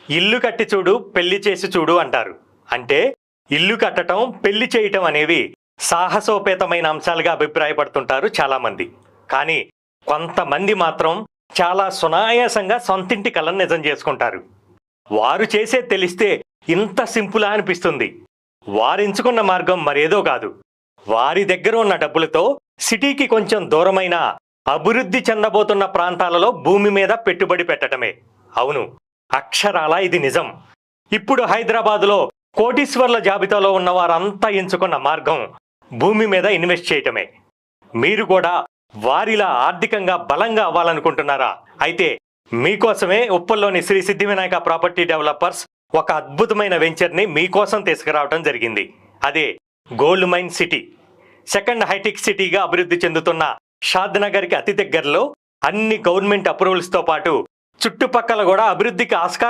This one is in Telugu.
ఇల్లు కట్టి చూడు పెళ్లి చేసి చూడు అంటారు. అంటే ఇల్లు కట్టడం పెళ్లి చేయటం అనేవి సాహసోపేతమైన అంశాలుగా అభిప్రాయపడుతుంటారు చాలామంది. కానీ కొంతమంది మాత్రం చాలా సునాయాసంగా సొంతింటి కలను నిజం చేసుకుంటారు. వారు చేసే తెలిస్తే ఇంత సింపులా అనిపిస్తుంది. వారెంచుకున్న మార్గం మరేదో కాదు, వారి దగ్గర ఉన్న డబ్బులతో సిటీకి కొంచెం దూరమైన అభివృద్ధి చెందబోతున్న ప్రాంతాలలో భూమి మీద పెట్టుబడి పెట్టడమే. అవును, అక్షరాలా ఇది నిజం. ఇప్పుడు హైదరాబాదులో కోటీశ్వర్ల జాబితాలో ఉన్న వారంతా ఎంచుకున్న మార్గం భూమి మీద ఇన్వెస్ట్ చేయటమే. మీరు కూడా వారిలా ఆర్థికంగా బలంగా అవ్వాలనుకుంటున్నారా? అయితే మీకోసమే ఉప్పల్లోని శ్రీ సిద్ధి వినాయక ప్రాపర్టీ డెవలపర్స్ ఒక అద్భుతమైన వెంచర్ని మీకోసం తీసుకురావడం జరిగింది. అదే gold mine city. Second hitech సిటీగా అభివృద్ధి చెందుతున్న షాద్ నగర్కి అతి దగ్గరలో అన్ని గవర్నమెంట్ అప్రూవల్స్తో పాటు చుట్టుపక్కల కూడా అభివృద్ధికి ఆస్కారం